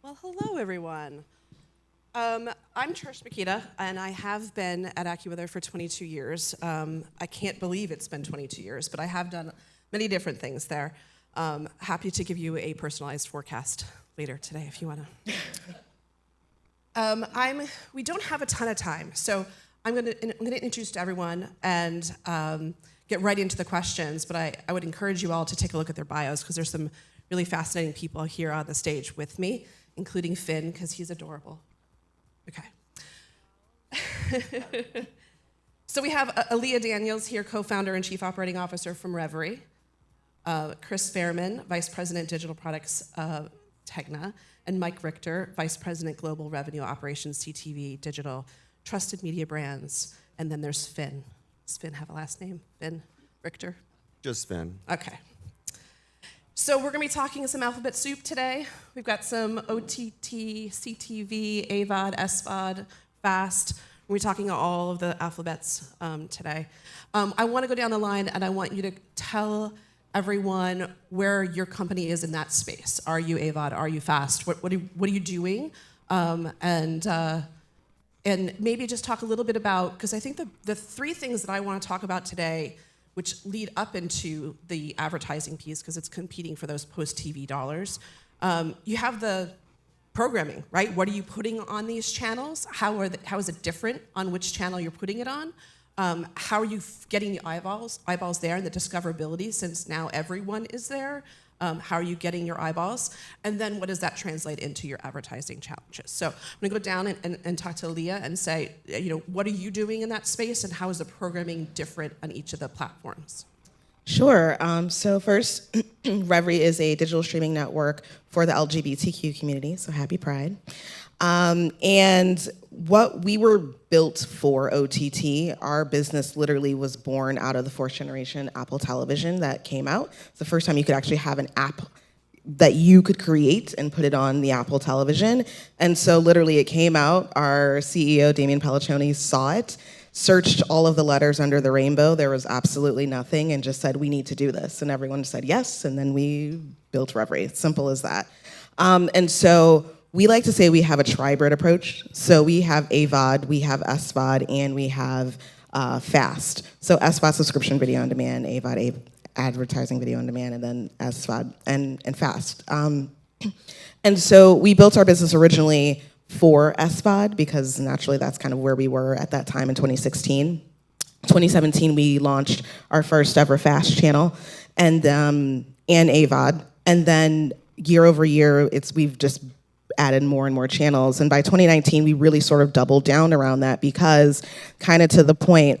Well, hello, everyone. I'm Trish, Mikita, and I have been at AccuWeather for 22 years. I can't believe it's been 22 years, but I have done many different things there. Happy to give you a personalized forecast later today if you want to. We don't have a ton of time, so I'm going to introduce everyone and get right into the questions, but I would encourage you all to take a look at their bios because there's some really fascinating people here on the stage with me, including Finn, because he's adorable. Okay. So we have Alia Daniels here, co-founder and chief operating officer from Revry. Chris Fehrmann, vice president digital products TEGNA, and Mike Richter, vice president global revenue operations CTV digital trusted media brands. And then there's Finn. Does Finn have a last name? Finn Richter? Just Finn. Okay. So we're going to be talking some alphabet soup today. We've got some OTT, CTV, AVOD, SVOD, FAST. We're talking all of the alphabets today. I want to go down the line, and I want you to tell everyone where your company is in that space. Are you AVOD? Are you FAST? What are you doing? And maybe just talk a little bit about, because I think the three things that I want to talk about today, which lead up into the advertising piece, because it's competing for those post-TV dollars. You have the programming, right? What are you putting on these channels? How is it different on which channel you're putting it on? How are you getting the eyeballs there and the discoverability, since now everyone is there? How are you getting your eyeballs? And then what does that translate into your advertising challenges? So I'm gonna go down and talk to Alia and say, what are you doing in that space and how is the programming different on each of the platforms? Sure. So first, Revry is a digital streaming network for the LGBTQ community, so happy Pride. And what we were built for OTT, our business literally was born out of the fourth generation Apple television that came out. It's the first time you could actually have an app that you could create and put it on the Apple television. And so literally it came out, our CEO, Damian Pelliccioni, saw it, searched all of the letters under the rainbow, there was absolutely nothing, and just said, we need to do this. And everyone said yes, and then we built Revry, simple as that. And so we like to say we have a tribrid approach. So we have AVOD, we have SVOD, and we have FAST. So SVOD, subscription video on demand, AVOD, advertising video on demand, and then SVOD and FAST. And so we built our business originally for SVOD because naturally that's kind of where we were at that time in 2016. 2017, we launched our first ever FAST channel and AVOD. And then year over year, we've just added more and more channels. And by 2019, we really sort of doubled down around that because kind of to the point,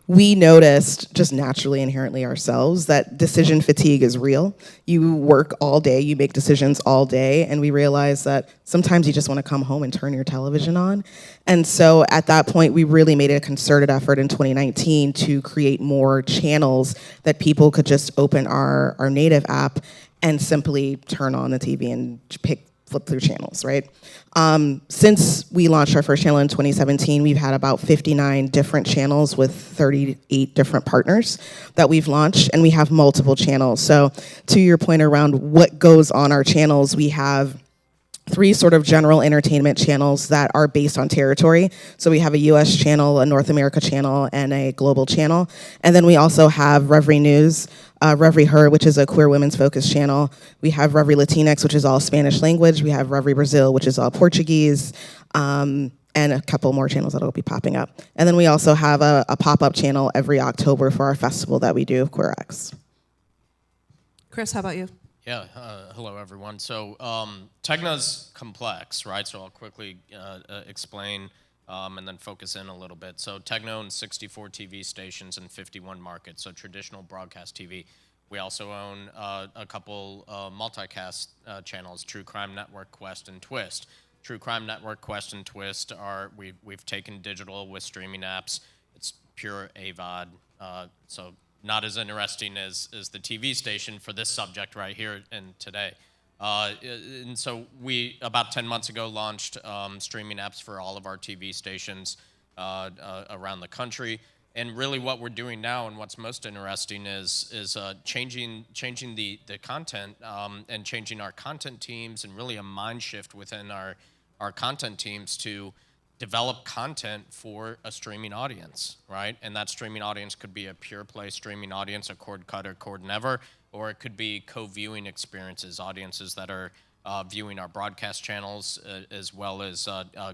we noticed just naturally, inherently ourselves, that decision fatigue is real. You work all day, you make decisions all day, and we realized that sometimes you just want to come home and turn your television on. And so at that point, we really made a concerted effort in 2019 to create more channels that people could just open our native app and simply turn on the TV and flip through channels, right? Since we launched our first channel in 2017, we've had about 59 different channels with 38 different partners that we've launched, and we have multiple channels. So to your point around what goes on our channels, we have 3 sort of general entertainment channels that are based on territory. So we have a US channel, a North America channel, and a global channel. And then we also have Revry News, Revry Her, which is a queer women's focused channel. We have Revry Latinx, which is all Spanish language. We have Revry Brazil, which is all Portuguese, and a couple more channels that'll be popping up. And then we also have a pop-up channel every October for our festival that we do, QueerX. Chris, how about you? Yeah, hello everyone. So TEGNA's complex, right? So I'll quickly explain and then focus in a little bit. So TEGNA owns 64 TV stations in 51 markets, so traditional broadcast TV. We also own a couple multicast channels, True Crime Network, Quest, and Twist. True Crime Network, Quest, and Twist we've taken digital with streaming apps. It's pure AVOD, so not as interesting as the TV station for this subject right here and today. And so we, about 10 months ago, launched streaming apps for all of our TV stations around the country. And really what we're doing now and what's most interesting is changing the content and changing our content teams, and really a mind shift within our content teams to develop content for a streaming audience, right? And that streaming audience could be a pure play streaming audience, a cord cutter, cord never, or it could be co-viewing experiences, audiences that are viewing our broadcast channels as well as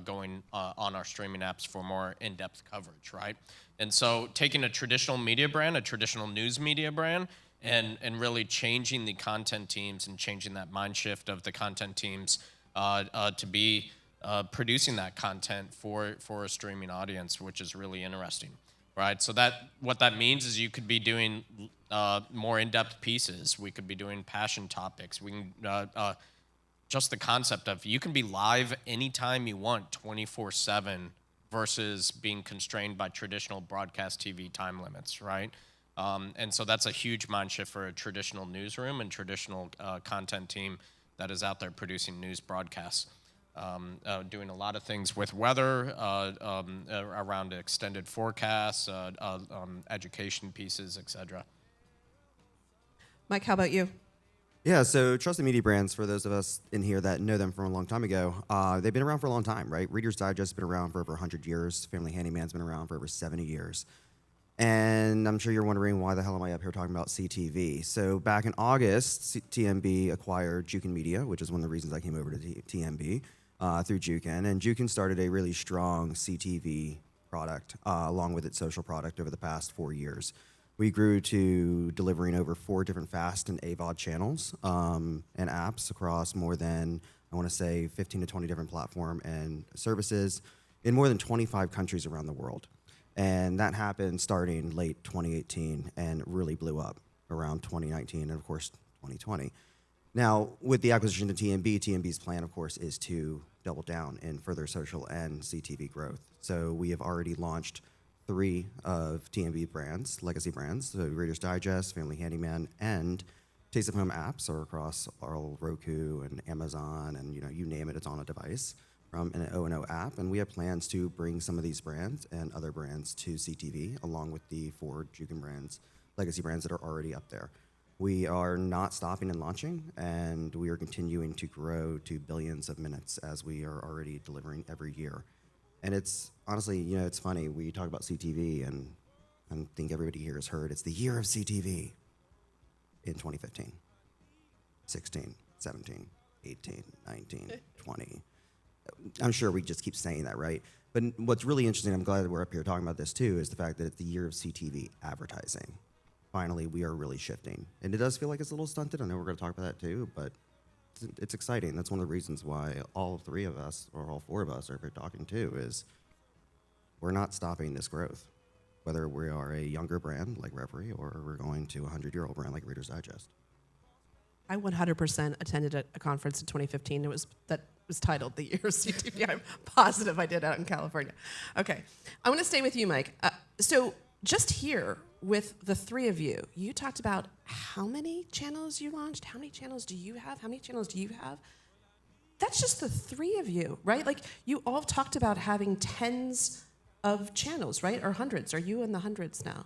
going on our streaming apps for more in-depth coverage, right? And so taking a traditional media brand, a traditional news media brand, and really changing the content teams and changing that mind shift of the content teams to be producing that content for a streaming audience, which is really interesting, right? So what that means is you could be doing more in-depth pieces. We could be doing passion topics. We can just the concept of you can be live anytime you want, 24/7, versus being constrained by traditional broadcast TV time limits, right? And so that's a huge mind shift for a traditional newsroom and traditional content team that is out there producing news broadcasts. Doing a lot of things with weather, around extended forecasts, education pieces, etc. Mike, how about you? Yeah, so trusted media brands, for those of us in here that know them from a long time ago, they've been around for a long time, right? Reader's Digest has been around for over 100 years. Family Handyman's been around for over 70 years. And I'm sure you're wondering, why the hell am I up here talking about CTV? So back in August, TMB acquired Jukin Media, which is one of the reasons I came over to TMB through Jukin. And Jukin started a really strong CTV product along with its social product over the past 4 years. We grew to delivering over 4 different FAST and AVOD channels and apps across more than, I want to say, 15 to 20 different platform and services in more than 25 countries around the world. And that happened starting late 2018 and really blew up around 2019 and, of course, 2020. Now, with the acquisition of TMB, TMB's plan, of course, is to double down in further social and CTV growth. So we have already launched 3 of TMB brands, legacy brands, so Reader's Digest, Family Handyman, and Taste of Home apps are across all Roku and Amazon, and you name it, it's on a device from an O&O app. And we have plans to bring some of these brands and other brands to CTV, along with the 4 Jukin brands, legacy brands that are already up there. We are not stopping and launching, and we are continuing to grow to billions of minutes as we are already delivering every year. And it's honestly, it's funny. We talk about CTV, and I think everybody here has heard it's the year of CTV in 2015, 16, 17, 18, 19, 20. I'm sure we just keep saying that, right? But what's really interesting, I'm glad that we're up here talking about this too, is the fact that it's the year of CTV advertising. Finally, we are really shifting. And it does feel like it's a little stunted. I know we're going to talk about that too, but it's exciting. That's one of the reasons why all 3 of us, or all 4 of us, are here talking too, is we're not stopping this growth. Whether we are a younger brand like Revry, or we're going to a 100-year-old brand like Reader's Digest. I 100% attended a conference in 2015. That was titled The Year of CTV. I'm positive I did out in California. Okay, I want to stay with you, Mike. So just here with the 3 of you, you talked about how many channels you launched. How many channels do you have? How many channels do you have? That's just the 3 of you, right? Like, you all talked about having tens of channels, right? Or hundreds. Are you in the hundreds now?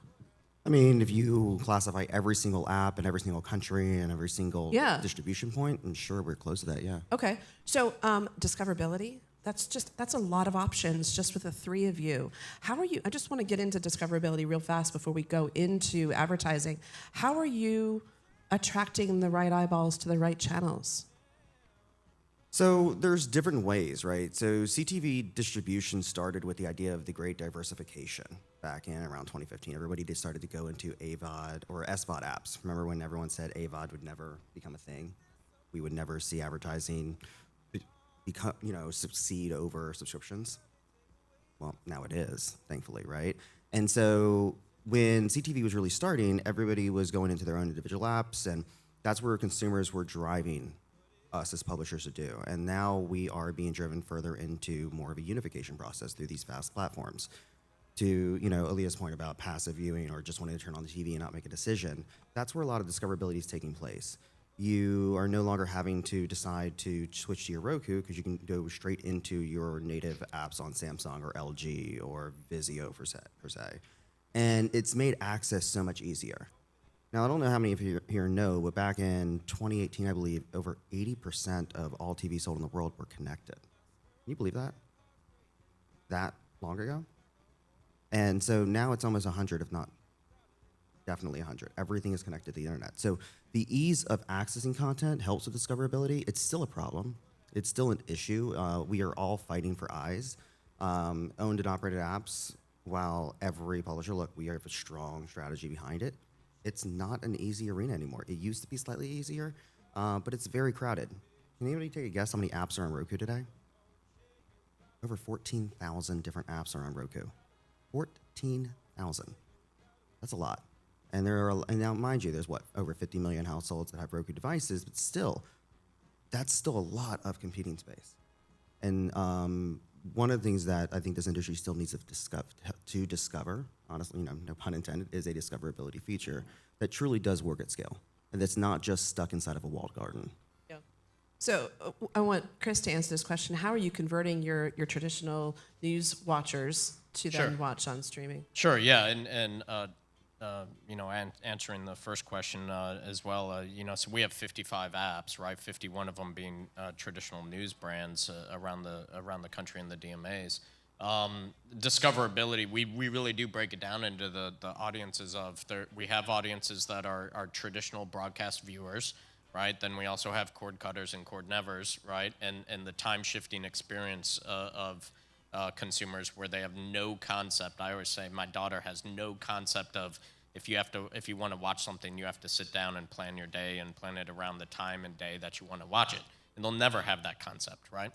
I mean, if you classify every single app and every single country and every single distribution point, I'm sure we're close to that, yeah. Okay, so discoverability, that's a lot of options just with the 3 of you. How are you, I just want to get into discoverability real fast before we go into advertising. How are you attracting the right eyeballs to the right channels? So there's different ways, right? So CTV distribution started with the idea of the great diversification back in around 2015. Everybody just started to go into AVOD or SVOD apps. Remember when everyone said AVOD would never become a thing? We would never see advertising become, succeed over subscriptions? Well, now it is, thankfully, right? And so when CTV was really starting, everybody was going into their own individual apps, and that's where consumers were driving us as publishers to do. And now we are being driven further into more of a unification process through these FAST platforms. To Alia's point about passive viewing or just wanting to turn on the TV and not make a decision, that's where a lot of discoverability is taking place. You are no longer having to decide to switch to your Roku, because you can go straight into your native apps on Samsung or LG or Vizio per se. And it's made access so much easier. Now, I don't know how many of you here know, but back in 2018, I believe, over 80% of all TV sold in the world were connected. Can you believe that? That long ago? And so now it's almost 100, if not definitely 100. Everything is connected to the internet. So the ease of accessing content helps with discoverability. It's still a problem. It's still an issue. We are all fighting for eyes. Owned and operated apps, while every publisher, look, we have a strong strategy behind it. It's not an easy arena anymore. It used to be slightly easier, but it's very crowded. Can anybody take a guess how many apps are on Roku today? Over 14,000 different apps are on Roku. 14,000. That's a lot. And and now, mind you, there's over 50 million households that have Roku devices, but still, that's still a lot of competing space. And one of the things that I think this industry still needs to discover, honestly, no pun intended, is a discoverability feature that truly does work at scale, and that's not just stuck inside of a walled garden. Yeah. So I want Chris to answer this question. How are you converting your traditional news watchers to then watch on streaming? Sure, yeah, and answering the first question as well, so we have 55 apps, right? 51 of them being traditional news brands around the country and the DMAs. Discoverability, we really do break it down into the audiences of we have audiences that are traditional broadcast viewers, right? Then we also have cord cutters and cord nevers, right? And the time shifting experience of consumers where they have no concept. I always say my daughter has no concept of if you want to watch something, you have to sit down and plan your day and plan it around the time and day that you want to watch it. And they'll never have that concept, right?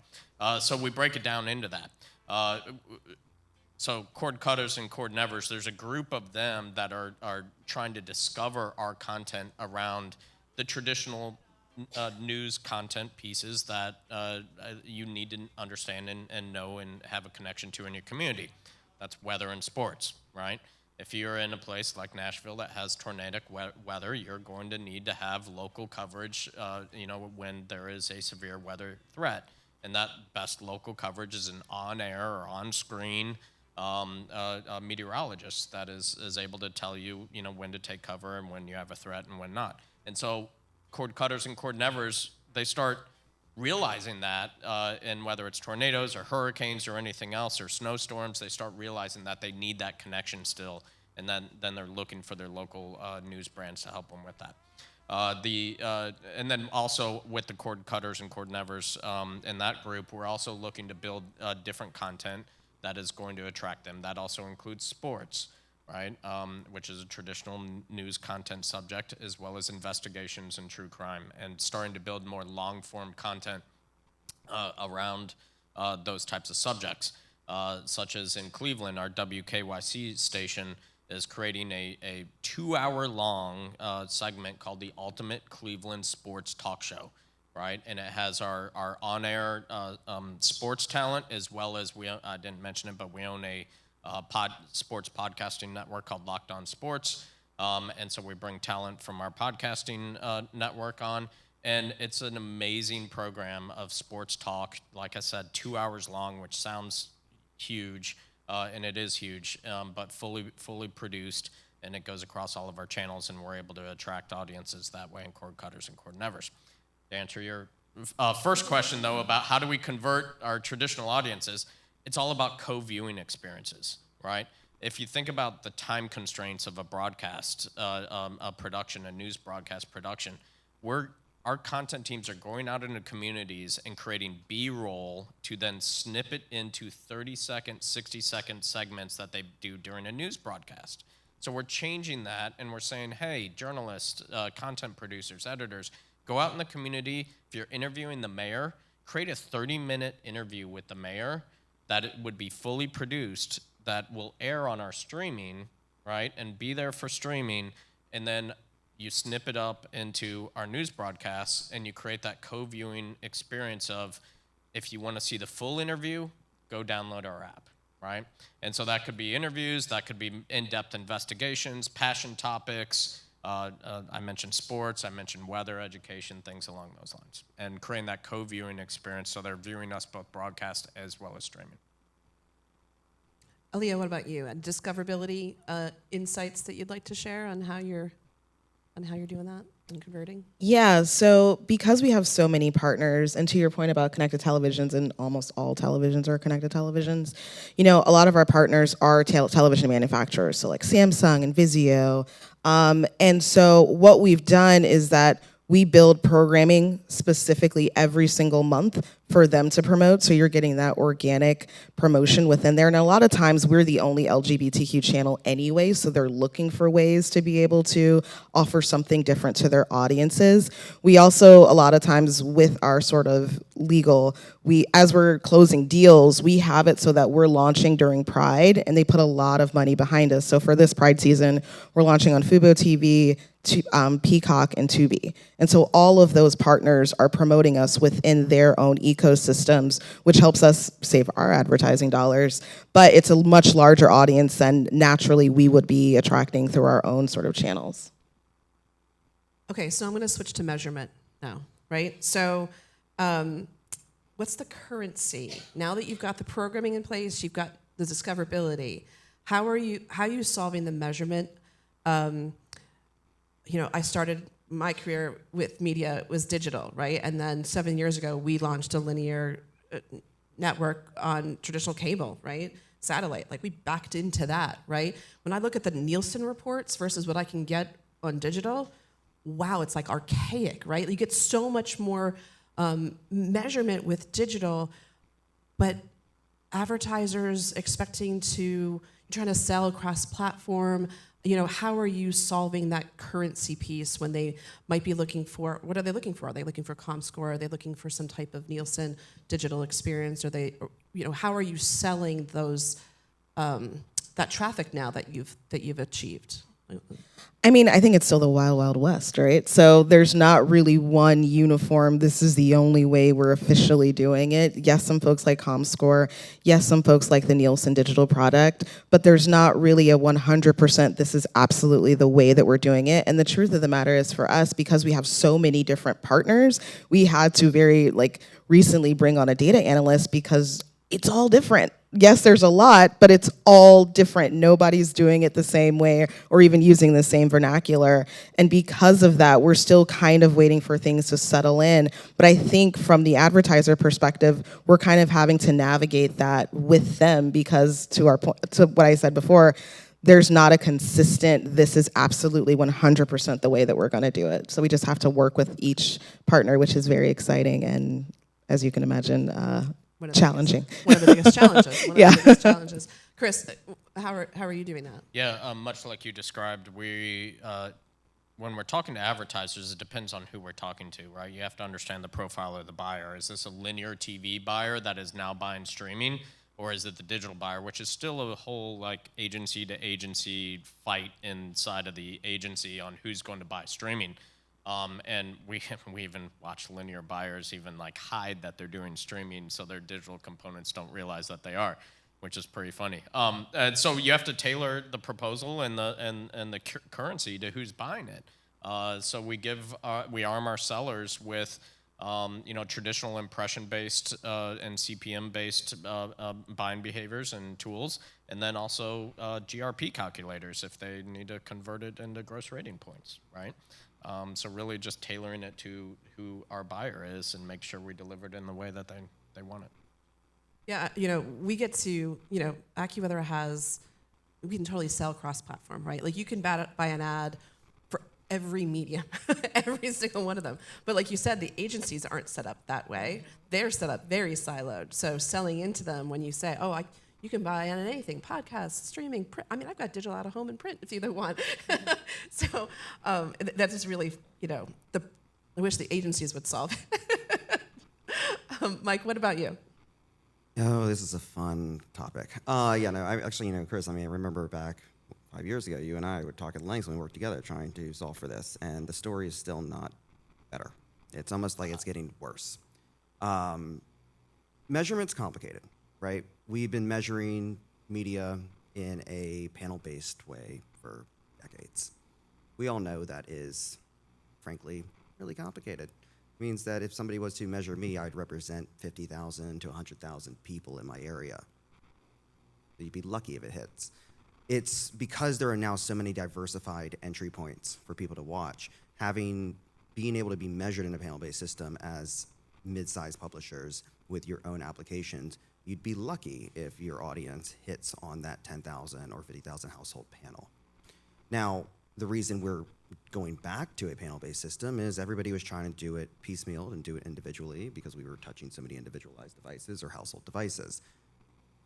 So we break it down into that. So cord cutters and cord nevers, there's a group of them that are trying to discover our content around the traditional news content pieces that you need to understand and know and have a connection to in your community. That's weather and sports, right? If you're in a place like Nashville that has tornadic weather, you're going to need to have local coverage, when there is a severe weather threat. And that best local coverage is an on-air or on-screen meteorologist that is able to tell you, when to take cover and when you have a threat and when not. And so cord cutters and cord nevers, they start realizing that, and whether it's tornadoes or hurricanes or anything else or snowstorms, they start realizing that they need that connection still, and then they're looking for their local news brands to help them with that. And then also with the cord cutters and cord nevers in that group, we're also looking to build different content that is going to attract them. That also includes sports, right? Which is a traditional news content subject, as well as investigations and true crime, and starting to build more long-form content around those types of subjects, such as in Cleveland, our WKYC station is creating a 2-hour-long segment called the Ultimate Cleveland Sports Talk Show, right? And it has our on-air sports talent, as well as I didn't mention it, but we own a sports podcasting network called Locked On Sports. And so we bring talent from our podcasting network on. And it's an amazing program of sports talk. Like I said, 2 hours long, which sounds huge, and it is huge, but fully produced. And it goes across all of our channels, and we're able to attract audiences that way in cord cutters and cord nevers. To answer your first question, though, about how do we convert our traditional audiences, it's all about co-viewing experiences, right? If you think about the time constraints of a broadcast, a production, a news broadcast production, our content teams are going out into communities and creating B-roll to then snip it into 30-second, 60-second segments that they do during a news broadcast. So we're changing that, and we're saying, hey, journalists, content producers, editors, go out in the community. If you're interviewing the mayor, create a 30-minute interview with the mayor that it would be fully produced, that will air on our streaming, right, and be there for streaming, and then you snip it up into our news broadcasts, and you create that co-viewing experience of, if you want to see the full interview, go download our app, right? And so that could be interviews, that could be in-depth investigations, passion topics. I mentioned sports, I mentioned weather, education, things along those lines, and creating that co-viewing experience so they're viewing us both broadcast as well as streaming. Alia, what about you? And discoverability insights that you'd like to share on how you're doing that and converting? Yeah, so because we have so many partners, and to your point about connected televisions, and almost all televisions are connected televisions, a lot of our partners are television manufacturers, so like Samsung and Vizio. And so what we've done is that we build programming specifically every single month for them to promote, so you're getting that organic promotion within there. And a lot of times we're the only LGBTQ channel anyway, so they're looking for ways to be able to offer something different to their audiences. We also, a lot of times with our sort of legal, as we're closing deals, we have it so that we're launching during Pride, and they put a lot of money behind us. So for this Pride season, we're launching on Fubo TV, Peacock, and Tubi. And so all of those partners are promoting us within their own ecosystems, which helps us save our advertising dollars. But it's a much larger audience than naturally we would be attracting through our own sort of channels. Okay, so I'm going to switch to measurement now, right? So what's the currency? Now that you've got the programming in place, you've got the discoverability, how are you solving the measurement? I started my career with media, it was digital, right? And then 7 years ago, we launched a linear network on traditional cable, right? Satellite, like we backed into that, right? When I look at the Nielsen reports versus what I can get on digital, wow, it's like archaic, right? You get so much more measurement with digital, but advertisers trying to sell across platform, how are you solving that currency piece when they might be looking for, what are they looking for? Are they looking for ComScore? Are they looking for some type of Nielsen digital experience? How are you selling those, that traffic now that you've achieved? I mean, I think it's still the wild, wild west, right? So there's not really one uniform, this is the only way we're officially doing it. Yes, some folks like ComScore. Yes, some folks like the Nielsen digital product. But there's not really a 100% this is absolutely the way that we're doing it. And the truth of the matter is for us, because we have so many different partners, we had to very recently bring on a data analyst because it's all different. Yes, there's a lot, but it's all different. Nobody's doing it the same way or even using the same vernacular. And because of that, we're still kind of waiting for things to settle in. But I think from the advertiser perspective, we're kind of having to navigate that with them because to what I said before, there's not a consistent, this is absolutely 100% the way that we're gonna do it. So we just have to work with each partner, which is very exciting and, as you can imagine, challenging. One of the biggest challenges. Chris, how are you doing that? Yeah, much like you described, when we're talking to advertisers, it depends on who we're talking to, right? You have to understand the profile of the buyer. Is this a linear TV buyer that is now buying streaming, or is it the digital buyer, which is still a whole agency to agency fight inside of the agency on who's going to buy streaming. And we even watch linear buyers even hide that they're doing streaming so their digital components don't realize that they are, which is pretty funny. And so you have to tailor the proposal and the currency to who's buying it. So we arm our sellers with traditional impression-based and CPM-based buying behaviors and tools, and then also GRP calculators if they need to convert it into gross rating points, right? So really just tailoring it to who our buyer is and make sure we deliver it in the way that they want it. Yeah, we get to, AccuWeather we can totally sell cross-platform, right? You can buy an ad for every medium, every single one of them. But like you said, the agencies aren't set up that way. They're set up very siloed. So selling into them when you say, you can buy on anything, podcasts, streaming, print. I mean, I've got digital out of home and print if you either want. So that is really, I wish the agencies would solve it. Mike, what about you? Oh, this is a fun topic. Chris, I remember back 5 years ago, you and I would talk at length when we worked together trying to solve for this, and the story is still not better. It's almost like it's getting worse. Measurement's complicated, right? We've been measuring media in a panel-based way for decades. We all know that is, frankly, really complicated. It means that if somebody was to measure me, I'd represent 50,000 to 100,000 people in my area. You'd be lucky if it hits. It's because there are now so many diversified entry points for people to watch. Being able to be measured in a panel-based system as mid-sized publishers with your own applications, you'd be lucky if your audience hits on that 10,000 or 50,000 household panel. Now, the reason we're going back to a panel-based system is everybody was trying to do it piecemeal and do it individually because we were touching so many individualized devices or household devices.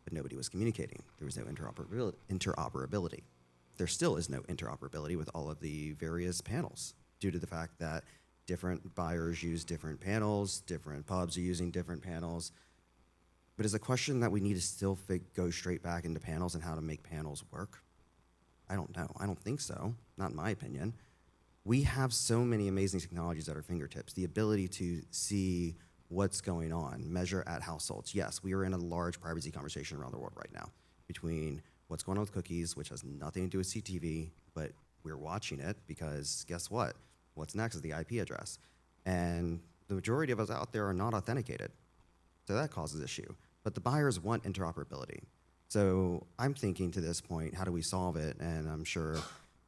But nobody was communicating. There was no interoperability. There still is no interoperability with all of the various panels due to the fact that different buyers use different panels, different pubs are using different panels. But is a question that we need to still go straight back into panels and how to make panels work? I don't know. I don't think so, not in my opinion. We have so many amazing technologies at our fingertips. The ability to see what's going on, measure at households. Yes, we are in a large privacy conversation around the world right now between what's going on with cookies, which has nothing to do with CTV, but we're watching it because guess what? What's next is the IP address. And the majority of us out there are not authenticated. So that causes issue. But the buyers want interoperability. So I'm thinking to this point, how do we solve it? And I'm sure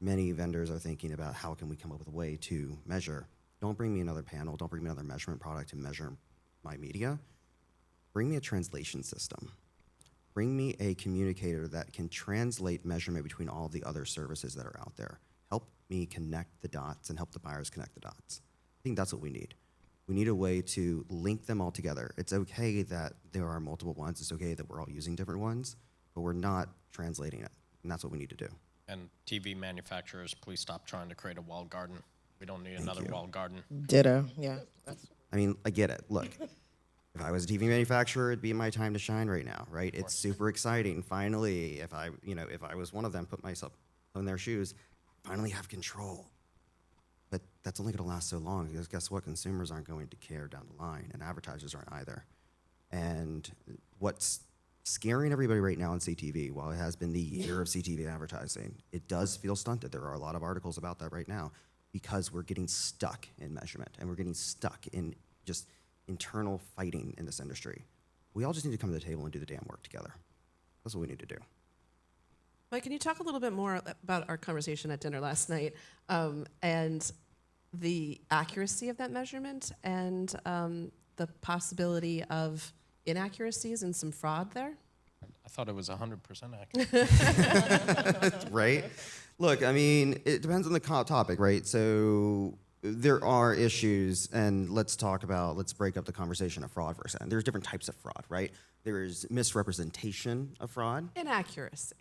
many vendors are thinking about how can we come up with a way to measure. Don't bring me another panel. Don't bring me another measurement product to measure my media. Bring me a translation system. Bring me a communicator that can translate measurement between all the other services that are out there. Help me connect the dots and help the buyers connect the dots. I think that's what we need. We need a way to link them all together. It's okay that there are multiple ones. It's okay that we're all using different ones, but we're not translating it, and that's what we need to do. And TV manufacturers, please stop trying to create a walled garden. We don't need another walled garden. Ditto, yeah. I mean, I get it. Look, if I was a TV manufacturer, it'd be my time to shine right now, right? It's super exciting. Finally, if I was one of them, put myself in their shoes, finally have control. But that's only going to last so long because guess what? Consumers aren't going to care down the line, and advertisers aren't either. And what's scaring everybody right now in CTV, while it has been the year of CTV advertising, it does feel stunted. There are a lot of articles about that right now because we're getting stuck in measurement and we're getting stuck in just internal fighting in this industry. We all just need to come to the table and do the damn work together. That's what we need to do. Mike, can you talk a little bit more about our conversation at dinner last night and the accuracy of that measurement and the possibility of inaccuracies and some fraud there? I thought it was 100% accurate. Right? Look, I mean, it depends on the topic, right? So there are issues, and let's break up the conversation of fraud for a second. There's different types of fraud, right? There's misrepresentation of fraud. Inaccuracies.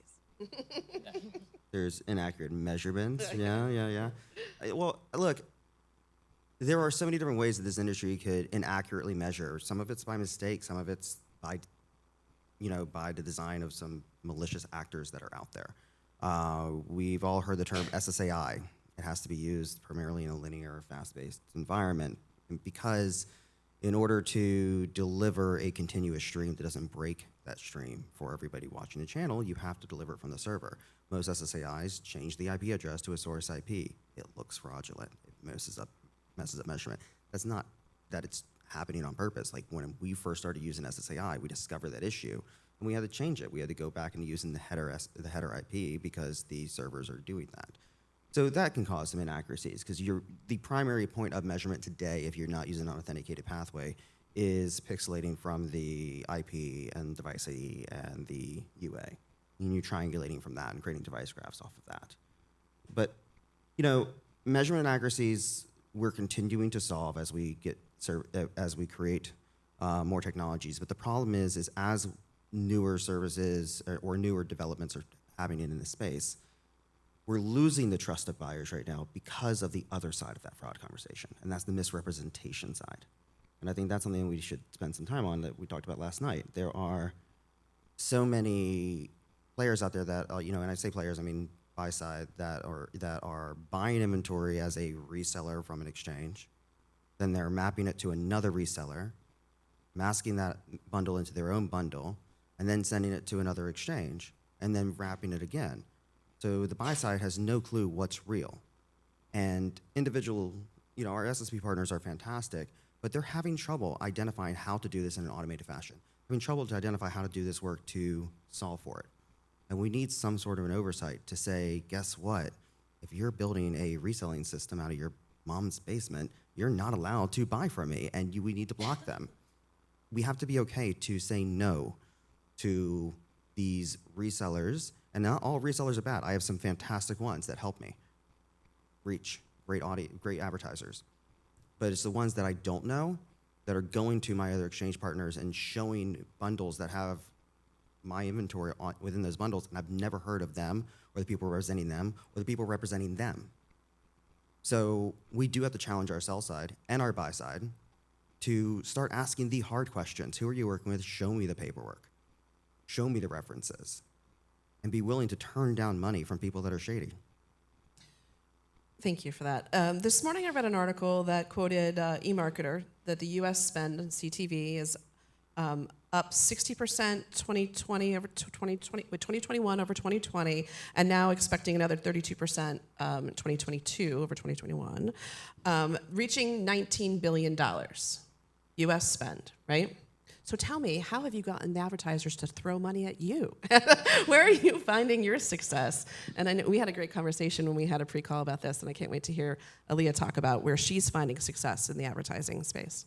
There's inaccurate measurements. Yeah. Well, look, there are so many different ways that this industry could inaccurately measure. Some of it's by mistake. Some of it's by the design of some malicious actors that are out there. We've all heard the term SSAI. It has to be used primarily in a linear, fast-paced environment because in order to deliver a continuous stream that doesn't break that stream for everybody watching the channel, you have to deliver it from the server. Most SSAIs change the IP address to a source IP. It looks fraudulent. It messes up measurement. That's not that it's happening on purpose. Like when we first started using SSAI, we discovered that issue, and we had to change it. We had to go back and using the header IP because the servers are doing that. So that can cause some inaccuracies because the primary point of measurement today, if you're not using an authenticated pathway, is pixelating from the IP and device ID and the UA. And you're triangulating from that and creating device graphs off of that. But, measurement inaccuracies we're continuing to solve as we create more technologies. But the problem is as newer services or newer developments are happening in this space, we're losing the trust of buyers right now because of the other side of that fraud conversation, and that's the misrepresentation side. And I think that's something we should spend some time on that we talked about last night. There are so many players out there that, and I say players, I mean buy side, that are buying inventory as a reseller from an exchange. Then they're mapping it to another reseller, masking that bundle into their own bundle, and then sending it to another exchange, and then wrapping it again. So the buy side has no clue what's real. And our SSP partners are fantastic, but they're having trouble identifying how to do this in an automated fashion. Having trouble to identify how to do this work to solve for it. And we need some sort of an oversight to say, guess what? If you're building a reselling system out of your mom's basement, you're not allowed to buy from me, and we need to block them. We have to be okay to say no to these resellers, and not all resellers are bad. I have some fantastic ones that help me reach great audience, great advertisers. But it's the ones that I don't know that are going to my other exchange partners and showing bundles that have my inventory within those bundles, and I've never heard of them, or the people representing them, or the people representing them. So we do have to challenge our sell side and our buy side to start asking the hard questions. Who are you working with? Show me the paperwork. Show me the references. And be willing to turn down money from people that are shady. Thank you for that. This morning I read an article that quoted eMarketer that the U.S. spend on CTV is up 60% 2020 over 2020, with 2021 over 2020, and now expecting another 32% 2022 over 2021, reaching $19 billion U.S. spend, right? So tell me, how have you gotten the advertisers to throw money at you? Where are you finding your success? And I know we had a great conversation when we had a pre-call about this, and I can't wait to hear Alia talk about where she's finding success in the advertising space.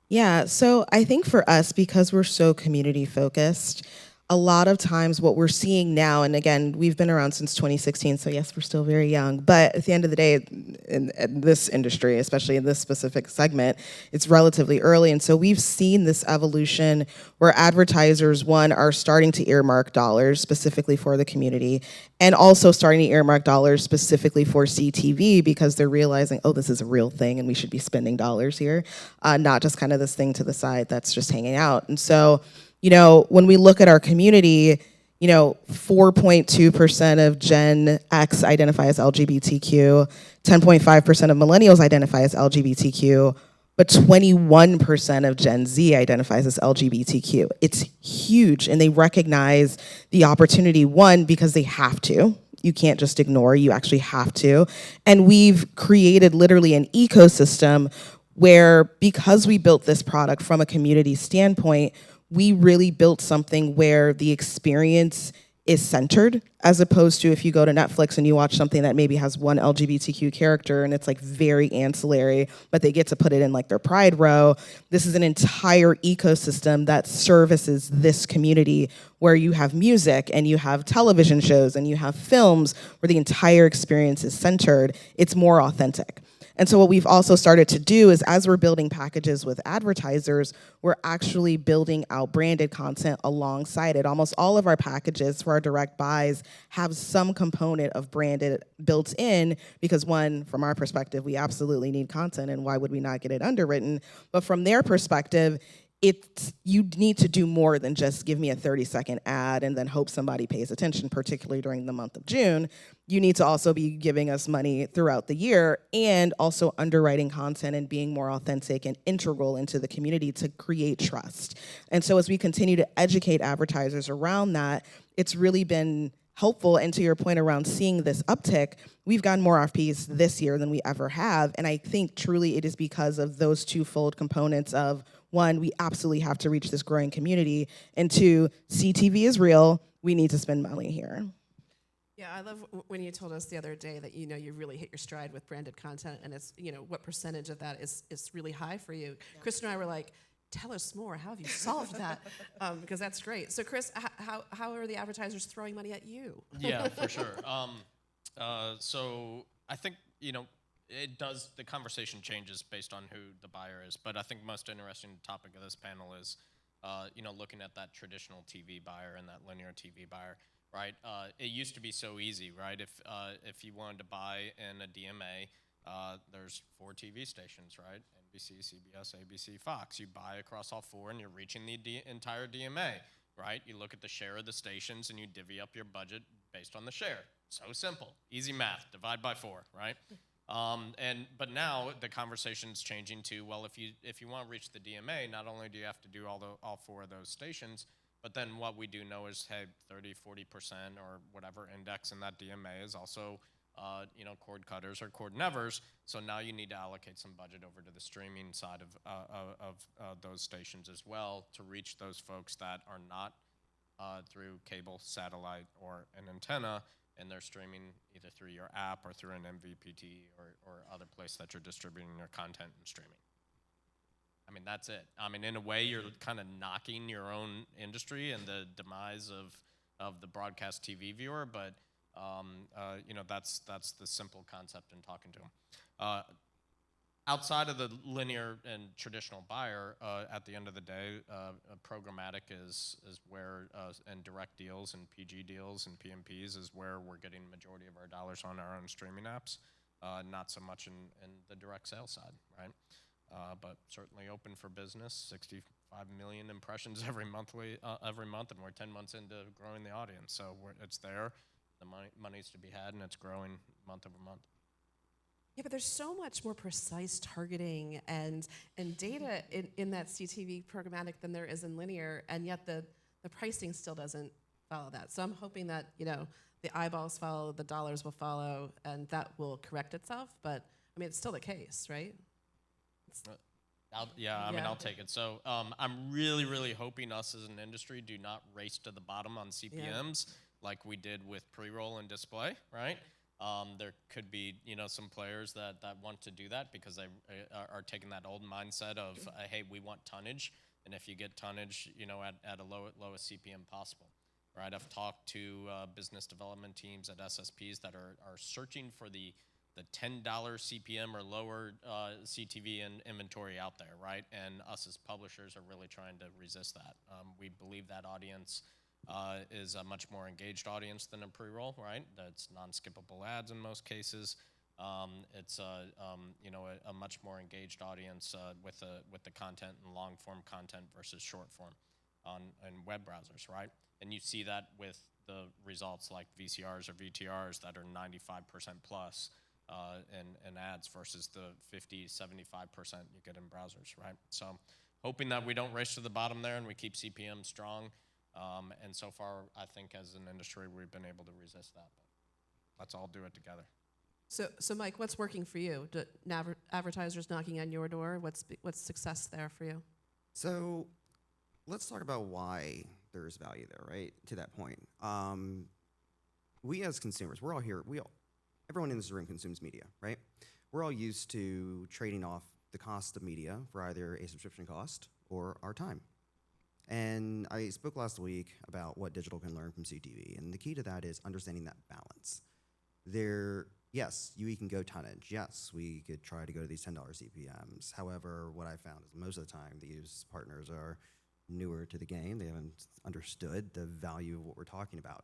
Yeah, so I think for us, because we're so community focused, a lot of times what we're seeing now, and again, we've been around since 2016, so yes, we're still very young, but at the end of the day, in this industry, especially in this specific segment, it's relatively early, and so we've seen this evolution where advertisers, one, are starting to earmark dollars specifically for the community, and also starting to earmark dollars specifically for CTV because they're realizing, oh, this is a real thing and we should be spending dollars here, not just kind of this thing to the side that's just hanging out. And so, you know, when we look at our community, you know, 4.2% of Gen X identify as LGBTQ, 10.5% of millennials identify as LGBTQ, but 21% of Gen Z identifies as LGBTQ. It's huge, and they recognize the opportunity, one, because they have to. You can't just ignore, you actually have to. And we've created literally an ecosystem where, because we built this product from a community standpoint, we really built something where the experience is centered, as opposed to if you go to Netflix and you watch something that maybe has one LGBTQ character and it's like very ancillary, but they get to put it in like their pride row. This is an entire ecosystem that services this community where you have music and you have television shows and you have films where the entire experience is centered. It's more authentic. And so what we've also started to do is, as we're building packages with advertisers, we're actually building out branded content alongside it. Almost all of our packages for our direct buys have some component of branded built in because, one, from our perspective, we absolutely need content, and why would we not get it underwritten? But from their perspective, you need to do more than just give me a 30-second ad and then hope somebody pays attention, particularly during the month of June. You need to also be giving us money throughout the year and also underwriting content and being more authentic and integral into the community to create trust. And so as we continue to educate advertisers around that, it's really been helpful. And to your point around seeing this uptick, we've gotten more RFPs this year than we ever have. And I think truly it is because of those twofold components of, one, we absolutely have to reach this growing community, and two, CTV is real, we need to spend money here. Yeah, I love when you told us the other day that, you know, you really hit your stride with branded content, and it's, you know, what percentage of that is really high for you. Yeah. Chris and I were like, tell us more, how have you solved that? Because that's great. So Chris, how are the advertisers throwing money at you? Yeah, for sure. So I think, you know, the conversation changes based on who the buyer is, but I think most interesting topic of this panel is, you know, looking at that traditional TV buyer and that linear TV buyer, right? It used to be so easy, right? If you wanted to buy in a DMA, there's 4 TV stations, right? NBC, CBS, ABC, Fox. You buy across all 4 and you're reaching the entire DMA, right? You look at the share of the stations and you divvy up your budget based on the share. So simple, easy math, divide by 4, right? But now the conversation's changing to, well, if you want to reach the DMA, not only do you have to do all 4 of those stations, but then what we do know is, hey, 30-40% or whatever index in that DMA is also you know, cord cutters or cord nevers. So now you need to allocate some budget over to the streaming side of those stations as well to reach those folks that are not through cable, satellite, or an antenna, and they're streaming either through your app or through an MVPT or other place that you're distributing your content and streaming. I mean, that's it. I mean, in a way, you're kind of knocking your own industry and the demise of the broadcast TV viewer, but that's the simple concept in talking to them. Outside of the linear and traditional buyer, at the end of the day, programmatic is where, and direct deals and PG deals and PMPs is where we're getting the majority of our dollars on our own streaming apps, not so much in the direct sales side, right? But certainly open for business, 65 million impressions every month, and we're 10 months into growing the audience. So it's there, the money's to be had, and it's growing month over month. Yeah, but there's so much more precise targeting and data in that CTV programmatic than there is in linear, and yet the pricing still doesn't follow that. So I'm hoping that, the eyeballs follow, the dollars will follow, and that will correct itself. But I mean, it's still the case, right? I'll take it. So I'm really, really hoping us as an industry do not race to the bottom on CPMs like we did with pre-roll and display, right? There could be, some players that want to do that because they are taking that old mindset of, hey, we want tonnage, and if you get tonnage, at a lowest CPM possible, right? I've talked to business development teams at SSPs that are searching for the $10 CPM or lower CTV inventory out there, right? And us as publishers are really trying to resist that. We believe that audience is a much more engaged audience than a pre-roll, right? That's non-skippable ads in most cases. It's a much more engaged audience with the content and long-form content versus short-form in web browsers, right? And you see that with the results like VCRs or VTRs that are 95% plus in ads versus the 50, 75% you get in browsers, right? So hoping that we don't race to the bottom there and we keep CPM strong. And so far, I think as an industry, we've been able to resist that. But let's all do it together. So Mike, what's working for you? Advertisers knocking on your door? What's success there for you? So let's talk about why there's value there, right? To that point. We as consumers, we're all here. Everyone in this room consumes media, right? We're all used to trading off the cost of media for either a subscription cost or our time. And I spoke last week about what digital can learn from CTV, and the key to that is understanding that balance. Yes, we can go tonnage. Yes, we could try to go to these $10 CPMs. However, what I found is most of the time these partners are newer to the game. They haven't understood the value of what we're talking about.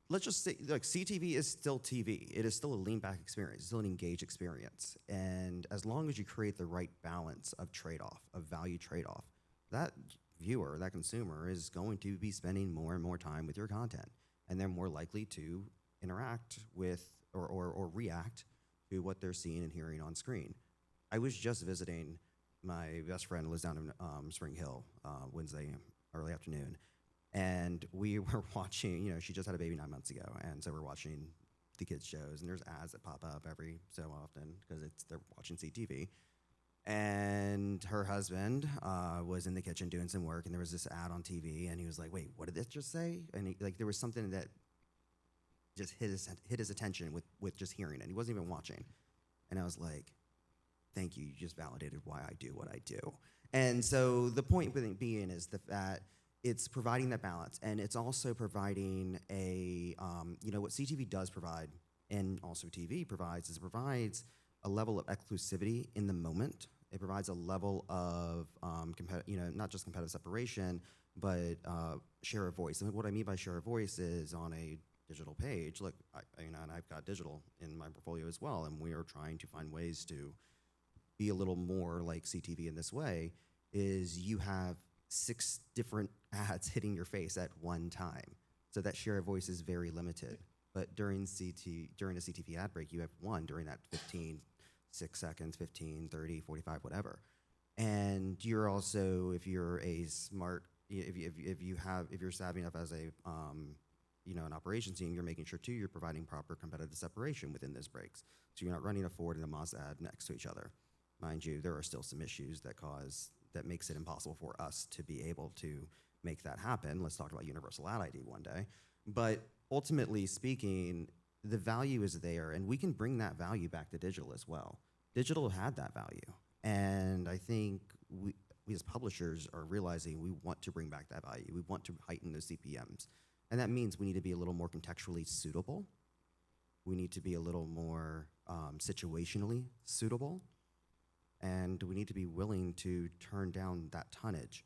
Let's just say, like, CTV is still TV. It is still a lean-back experience. It's still an engaged experience. And as long as you create the right balance of trade-off, of value trade-off, that viewer, that consumer, is going to be spending more and more time with your content, and they're more likely to interact with or react to what they're seeing and hearing on screen. I was just visiting my best friend, who lives down in Spring Hill, Wednesday early afternoon, and we were watching, she just had a baby 9 months ago, and so we're watching the kids' shows, and there's ads that pop up every so often because they're watching CTV. And her husband was in the kitchen doing some work, and there was this ad on TV, and he was like, "Wait, what did this just say?" And there was something that just hit his attention with just hearing it. He wasn't even watching, and I was like, "Thank you. You just validated why I do what I do." And so the point being is that it's providing that balance, and it's also providing what CTV does provide, and also TV provides, is it provides a level of exclusivity in the moment. It provides a level of, not just competitive separation, but share of voice. And what I mean by share of voice is on a digital page. Look, and I've got digital in my portfolio as well, and we are trying to find ways to be a little more like CTV in this way. Is you have 6 different ads hitting your face at one time, so that share of voice is very limited. But during a CTV ad break, you have one during that 6 seconds, 15, 30, 45, whatever. And you're also, if you're a smart, if you're savvy enough as a, an operations team, you're making sure too you're providing proper competitive separation within those breaks. So you're not running a Ford and a Mazda ad next to each other. Mind you, there are still some issues that makes it impossible for us to be able to make that happen. Let's talk about universal ad ID one day. But ultimately speaking, the value is there, and we can bring that value back to digital as well. Digital had that value, and I think we as publishers are realizing we want to bring back that value. We want to heighten those CPMs, and that means we need to be a little more contextually suitable. We need to be a little more situationally suitable, and we need to be willing to turn down that tonnage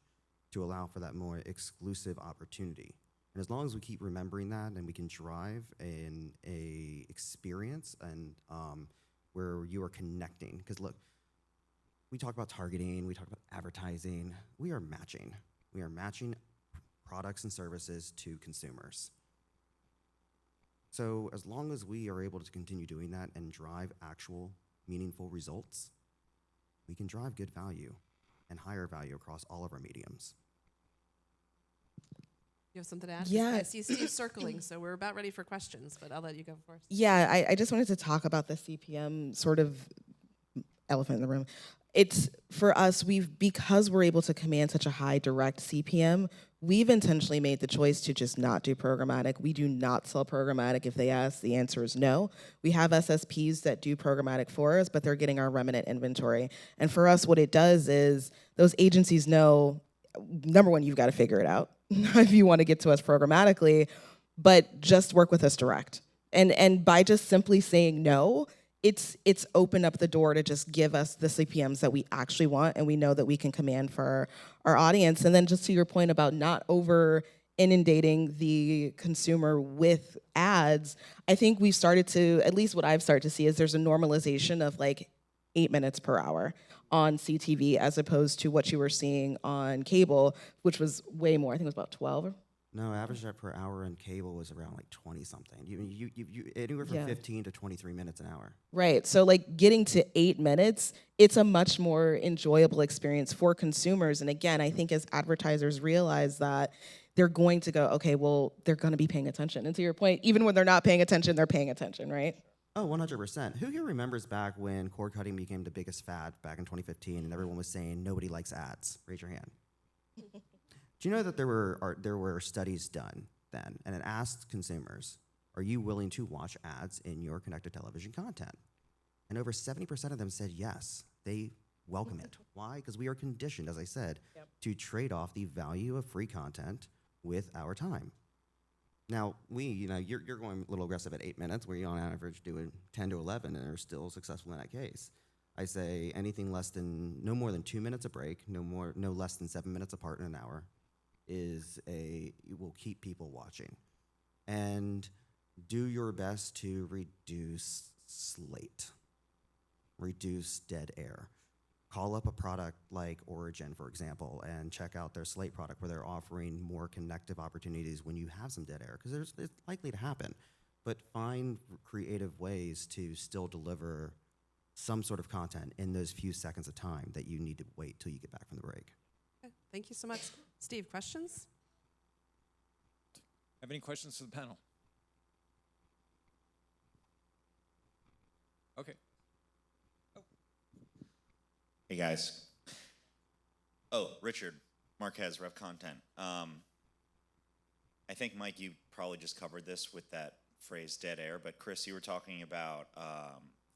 to allow for that more exclusive opportunity. And as long as we keep remembering that, and we can drive in a experience and where you are connecting, because look, we talk about targeting, we talk about advertising, we are matching. We are matching products and services to consumers. So as long as we are able to continue doing that and drive actual meaningful results, we can drive good value and higher value across all of our mediums. You have something to add? Yeah. I see Steve circling, so we're about ready for questions, but I'll let you go first. Yeah, I just wanted to talk about the CPM sort of elephant in the room. It's for us, because we're able to command such a high direct CPM, we've intentionally made the choice to just not do programmatic. We do not sell programmatic. If they ask, the answer is no. We have SSPs that do programmatic for us, but they're getting our remnant inventory. And for us, what it does is those agencies know, number one, you've got to figure it out if you want to get to us programmatically, but just work with us direct. And by just simply saying no, it's opened up the door to just give us the CPMs that we actually want and we know that we can command for our audience. And then just to your point about not over inundating the consumer with ads, I think we've started to, at least what I've started to see is there's a normalization of like 8 minutes per hour on CTV as opposed to what you were seeing on cable, which was way more. I think it was about 12. No, average per hour in cable was around like 20 something. You anywhere from 15 to 23 minutes an hour. Right. So like getting to 8 minutes, it's a much more enjoyable experience for consumers. And again, I think as advertisers realize that, they're going to go, okay, well, they're going to be paying attention. And to your point, even when they're not paying attention, they're paying attention, right? Oh, 100%. Who here remembers back when cord cutting became the biggest fad back in 2015 and everyone was saying nobody likes ads? Raise your hand. Do you know that there were studies done then, and it asked consumers, are you willing to watch ads in your connected television content? And over 70% of them said yes, they welcome it. Why? Because we are conditioned, as I said, to trade off the value of free content with our time. Now, you're going a little aggressive at 8 minutes, where you on average doing 10 to 11 and are still successful in that case. I say anything no more than 2 minutes a break, no less than 7 minutes apart in an hour, will keep people watching. And do your best to reduce slate, reduce dead air. Call up a product like Origin, for example, and check out their slate product where they're offering more connective opportunities when you have some dead air, because it's likely to happen. But find creative ways to still deliver some sort of content in those few seconds of time that you need to wait till you get back from the break. Okay, thank you so much. Steve, questions? Have any questions for the panel? Okay. Hey guys. Oh, Richard Marquez, Rev Content. I think, Mike, you probably just covered this with that phrase dead air, but Chris, you were talking about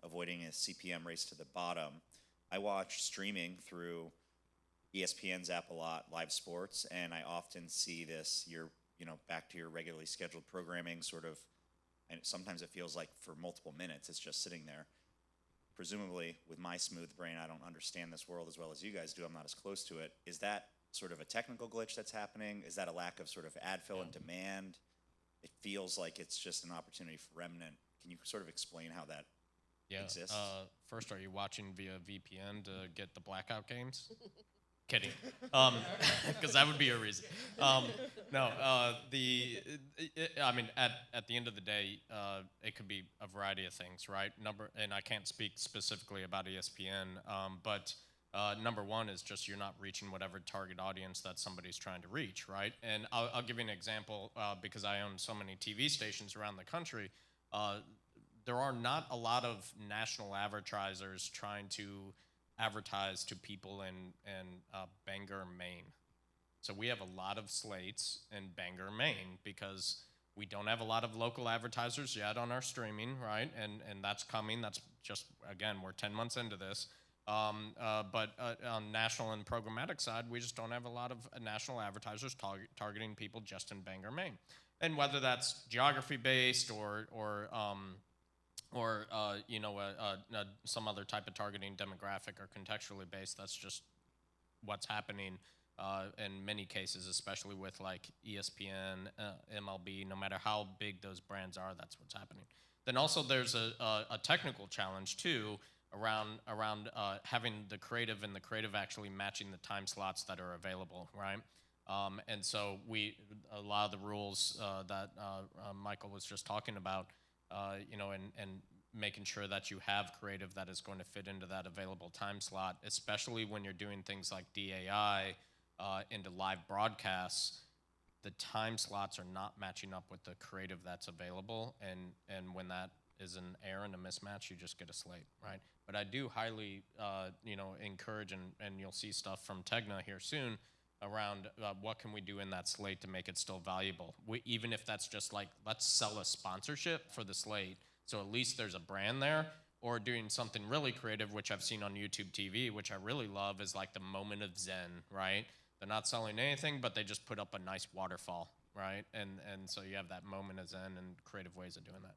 avoiding a CPM race to the bottom. I watch streaming through ESPN's app a lot, live sports, and I often see this, back to your regularly scheduled programming sort of, and sometimes it feels like for multiple minutes it's just sitting there. Presumably, with my smooth brain, I don't understand this world as well as you guys do. I'm not as close to it. Is that sort of a technical glitch that's happening? Is that a lack of sort of ad fill and demand? It feels like it's just an opportunity for remnant. Can you sort of explain how that exists? First, are you watching via VPN to get the blackout games? Kidding, because that would be a reason. I mean, at the end of the day, it could be a variety of things, right? And I can't speak specifically about ESPN, but number one is just you're not reaching whatever target audience that somebody's trying to reach, right? And I'll give you an example because I own so many TV stations around the country. There are not a lot of national advertisers trying to advertise to people in Bangor, Maine. So we have a lot of slates in Bangor, Maine, because we don't have a lot of local advertisers yet on our streaming, right? And that's coming. That's just, again, we're 10 months into this. But on national and programmatic side, we just don't have a lot of national advertisers targeting people just in Bangor, Maine. And whether that's geography-based or some other type of targeting, demographic or contextually based, that's just what's happening in many cases, especially with like ESPN, MLB. No matter how big those brands are, that's what's happening. Then also there's a technical challenge too around having the creative and the creative actually matching the time slots that are available, right? And so a lot of the rules that Michael was just talking about, and making sure that you have creative that is going to fit into that available time slot, especially when you're doing things like DAI into live broadcasts, the time slots are not matching up with the creative that's available, and when that is an error and a mismatch, you just get a slate, right? But I do highly, encourage, and you'll see stuff from TEGNA here soon around what can we do in that slate to make it still valuable. Even if that's just like, let's sell a sponsorship for the slate, so at least there's a brand there, or doing something really creative, which I've seen on YouTube TV, which I really love, is like the moment of Zen, right? They're not selling anything, but they just put up a nice waterfall, right? And so you have that moment of Zen and creative ways of doing that.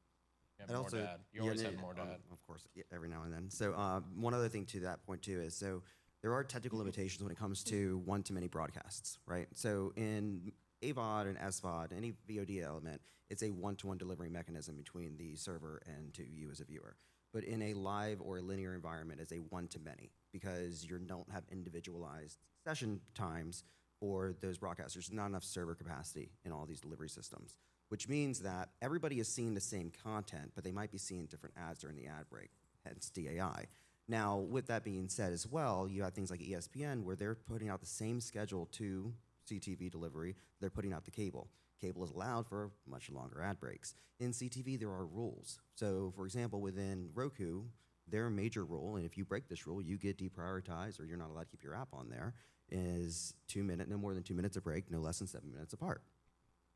You have more to add. You always have more to add. Of course, every now and then. So one other thing to that point too is, so there are technical limitations when it comes to one-to-many broadcasts, right? So in AVOD and SVOD, any VOD element, it's a one-to-one delivery mechanism between the server and to you as a viewer. But in a live or a linear environment, it's a one-to-many, because you don't have individualized session times for those broadcasters. There's not enough server capacity in all these delivery systems, which means that everybody is seeing the same content, but they might be seeing different ads during the ad break, hence DAI. Now, with that being said as well, you have things like ESPN where they're putting out the same schedule to CTV delivery, they're putting out the cable. Cable is allowed for much longer ad breaks. In CTV, there are rules. So, for example, within Roku, their major rule, and if you break this rule, you get deprioritized or you're not allowed to keep your app on there, is no more than 2 minutes a break, no less than 7 minutes apart.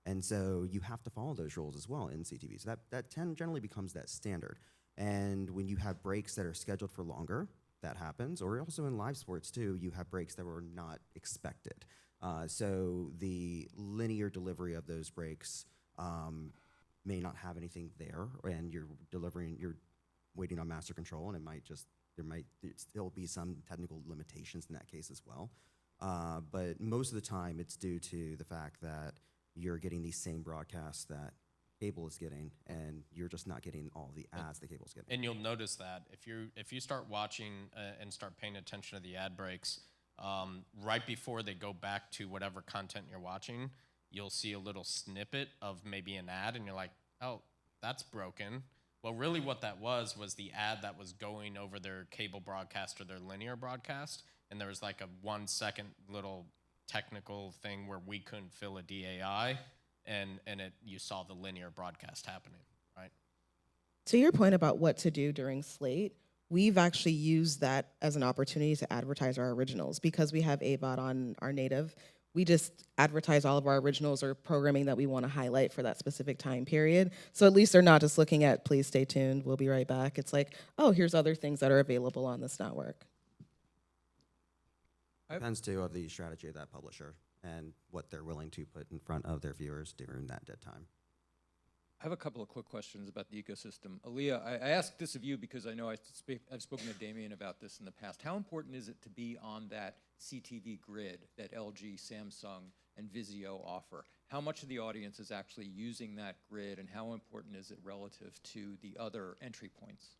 And so you have to follow those rules as well in CTV. So that generally becomes that standard. And when you have breaks that are scheduled for longer, that happens. Or also in live sports too, you have breaks that were not expected. So the linear delivery of those breaks may not have anything there, and you're waiting on master control, and there might still be some technical limitations in that case as well. But most of the time, it's due to the fact that you're getting these same broadcasts that cable is getting, and you're just not getting all the ads that cable's getting. And you'll notice that if you start watching and start paying attention to the ad breaks, right before they go back to whatever content you're watching, you'll see a little snippet of maybe an ad, and you're like, oh, that's broken. Well, really what that was the ad that was going over their cable broadcast or their linear broadcast, and there was like a 1 second little technical thing where we couldn't fill a DAI, and you saw the linear broadcast happening, right? To your point about what to do during Slate, we've actually used that as an opportunity to advertise our originals. Because we have AVOD on our native, we just advertise all of our originals or programming that we want to highlight for that specific time period. So at least they're not just looking at, please stay tuned, we'll be right back. It's like, oh, here's other things that are available on this network. Depends too of the strategy of that publisher and what they're willing to put in front of their viewers during that dead time. I have a couple of quick questions about the ecosystem. Alia, I asked this of you because I know I've spoken to Damien about this in the past. How important is it to be on that CTV grid that LG, Samsung, and Vizio offer? How much of the audience is actually using that grid, and how important is it relative to the other entry points?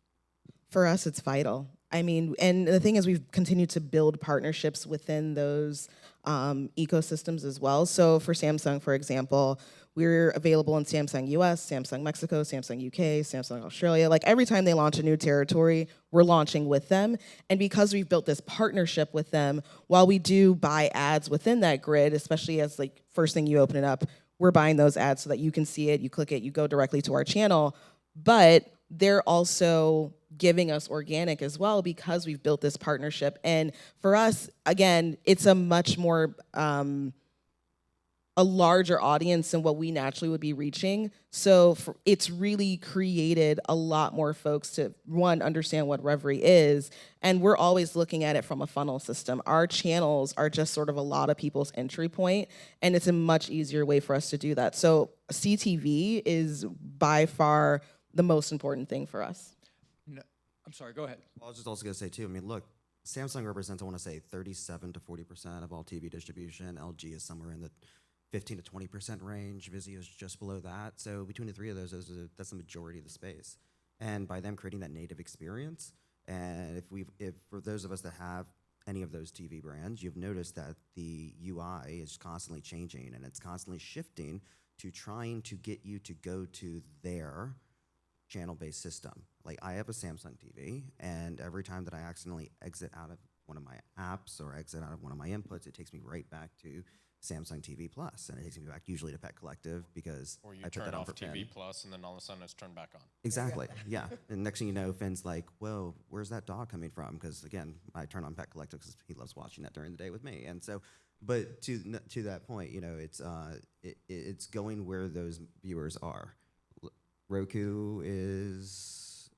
For us, it's vital. I mean, and the thing is, we've continued to build partnerships within those ecosystems as well. So for Samsung, for example, we're available in Samsung US, Samsung Mexico, Samsung UK, Samsung Australia. Like every time they launch a new territory, we're launching with them. And because we've built this partnership with them, while we do buy ads within that grid, especially as like first thing you open it up, we're buying those ads so that you can see it, you click it, you go directly to our channel. But they're also giving us organic as well because we've built this partnership. And for us, again, it's a much more a larger audience than what we naturally would be reaching. So it's really created a lot more folks to, one, understand what Revry is, and we're always looking at it from a funnel system. Our channels are just sort of a lot of people's entry point, and it's a much easier way for us to do that. So CTV is by far the most important thing for us. No, I'm sorry, go ahead. I was just also going to say, too, I mean, look, Samsung represents, I want to say, 37 to 40% of all TV distribution. LG is somewhere in the 15 to 20% range. Vizio is just below that. So between the three of those, that's the majority of the space. And by them creating that native experience, and if for those of us that have any of those TV brands, you've noticed that the UI is constantly changing, and it's constantly shifting to trying to get you to go to their channel-based system. Like, I have a Samsung TV, and every time that I accidentally exit out of one of my apps or exit out of one of my inputs, it takes me right back to Samsung TV Plus, and it takes me back usually to Pet Collective because Or you I put turn that on off for TV Finn. Plus, and then all of a sudden it's turned back on. Exactly, yeah. And next thing you know, Finn's like, whoa, where's that dog coming from? Because, again, I turn on Pet Collective because he loves watching that during the day with me. And so, but to that point, you know, it's going where those viewers are. Roku is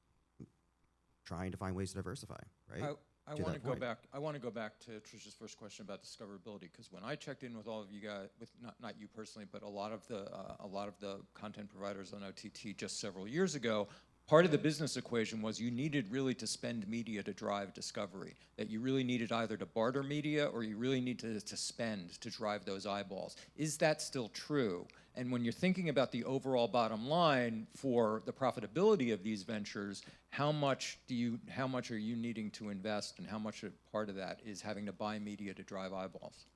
trying to find ways to diversify, right? I To want that to go point. back. I want to go back to Trish's first question about discoverability, because when I checked in with all of you guys, with not you personally, but a lot of the content providers on OTT just several years ago, part of the business equation was you needed really to spend media to drive discovery. That you really needed either to barter media or you really needed to spend to drive those eyeballs. Is that still true? And when you're thinking about the overall bottom line for the profitability of these ventures, how much are you needing to invest, and how much a part of that is having to buy media to drive eyeballs?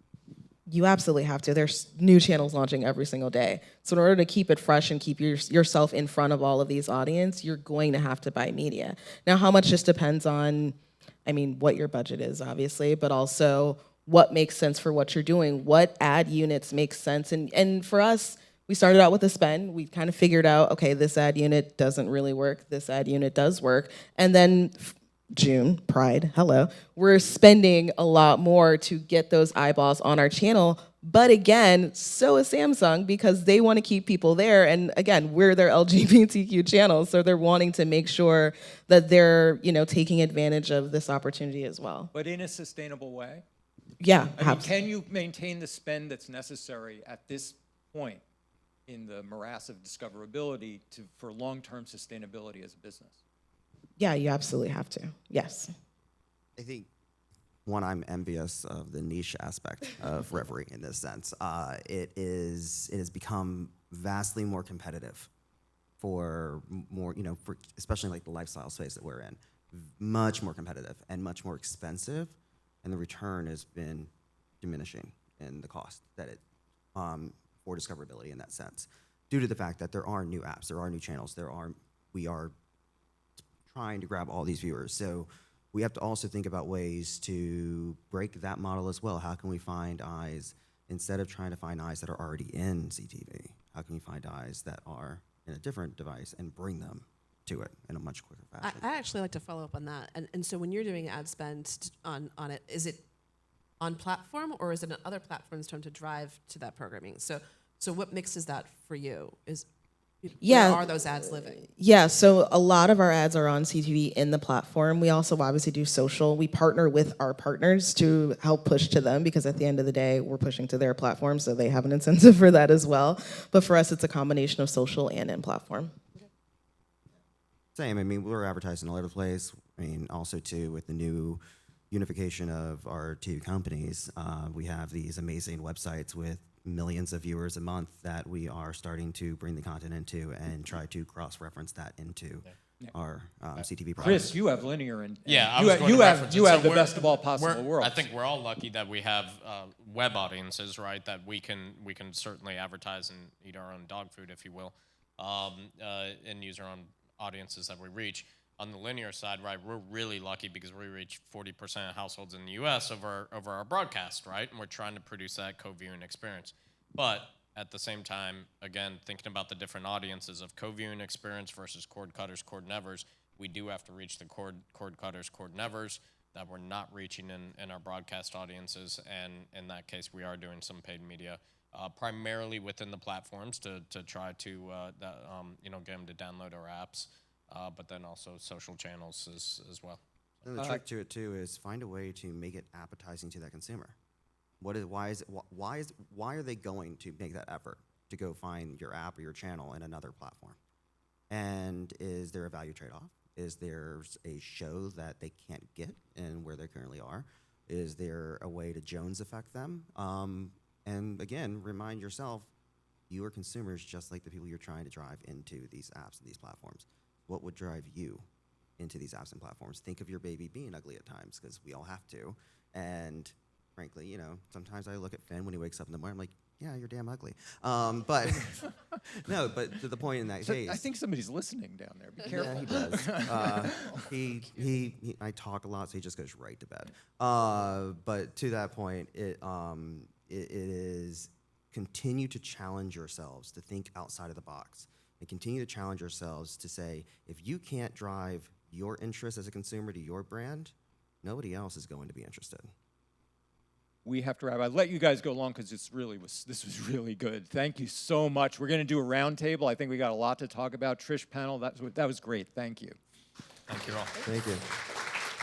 You absolutely have to. There's new channels launching every single day. So in order to keep it fresh and keep yourself in front of all of these audience, you're going to have to buy media. Now, how much just depends on, I mean, what your budget is, obviously, but also what makes sense for what you're doing. What ad units make sense? And for us, we started out with a spend. We kind of figured out, okay, this ad unit doesn't really work. This ad unit does work. And then June, Pride, hello. We're spending a lot more to get those eyeballs on our channel. But again, so is Samsung, because they want to keep people there. And again, we're their LGBTQ channel, so they're wanting to make sure that they're, taking advantage of this opportunity as well. But in a sustainable way? Yeah. I mean, can you maintain the spend that's necessary at this point in the morass of discoverability for long-term sustainability as a business? Yeah, you absolutely have to. Yes. I think, one, I'm envious of the niche aspect of Revry in this sense. It has become vastly more competitive for more, for especially like the lifestyle space that we're in. Much more competitive and much more expensive, and the return has been diminishing in the cost that it for discoverability in that sense, due to the fact that there are new apps, there are new channels, we are trying to grab all these viewers. So we have to also think about ways to break that model as well. How can we find eyes, instead of trying to find eyes that are already in CTV, how can we find eyes that are in a different device and bring them to it in a much quicker fashion? I actually like to follow up on that. And so when you're doing ad spend on it, is it on platform, or is it on other platforms to drive to that programming? So what mix is that for you? Where are those ads living? Yeah, so a lot of our ads are on CTV in the platform. We also obviously do social. We partner with our partners to help push to them, because at the end of the day, we're pushing to their platform, so they have an incentive for that as well. But for us, it's a combination of social and in-platform. Same. I mean, we're advertising all over the place. I mean, also too, with the new unification of our two companies, we have these amazing websites with millions of viewers a month that we are starting to bring the content into and try to cross-reference that into our CTV products. Chris, you have linear, and I you was have, going you to have, reference you it. have So the best of all possible worlds. I think we're all lucky that we have web audiences, right? That we can certainly advertise and eat our own dog food, if you will, and use our own audiences that we reach. On the linear side, right, we're really lucky because we reach 40% of households in the U.S. over our broadcast, right? And we're trying to produce that co-viewing experience. But at the same time, again, thinking about the different audiences of co-viewing experience versus cord cutters, cord nevers, we do have to reach the cord cutters, cord nevers. that we're not reaching in our broadcast audiences, and in that case, we are doing some paid media, primarily within the platforms to try to you know, get them to download our apps, but then also social channels as well. And the trick to it too is find a way to make it appetizing to that consumer. Why are they going to make that effort to go find your app or your channel in another platform? And is there a value trade-off? Is there a show that they can't get in where they currently are? Is there a way to Jones affect them? And again, remind yourself, you are consumers just like the people you're trying to drive into these apps and these platforms. What would drive you into these apps and platforms? Think of your baby being ugly at times, because we all have to. And frankly, you know, sometimes I look at Finn when he wakes up in the morning, I'm like, yeah, you're damn ugly. But no, but to the point in that case, I think somebody's listening down there. Be careful. yeah, he does. I talk a lot, so he just goes right to bed. But to that point, it is continue to challenge yourselves to think outside of the box, and continue to challenge yourselves to say, if you can't drive your interest as a consumer to your brand, nobody else is going to be interested. We have to wrap. I'll let you guys go along because this was really good. Thank you so much. We're going to do a round table. I think we got a lot to talk about. Trish, panel, that was great. Thank you. Thank you all. Thank you.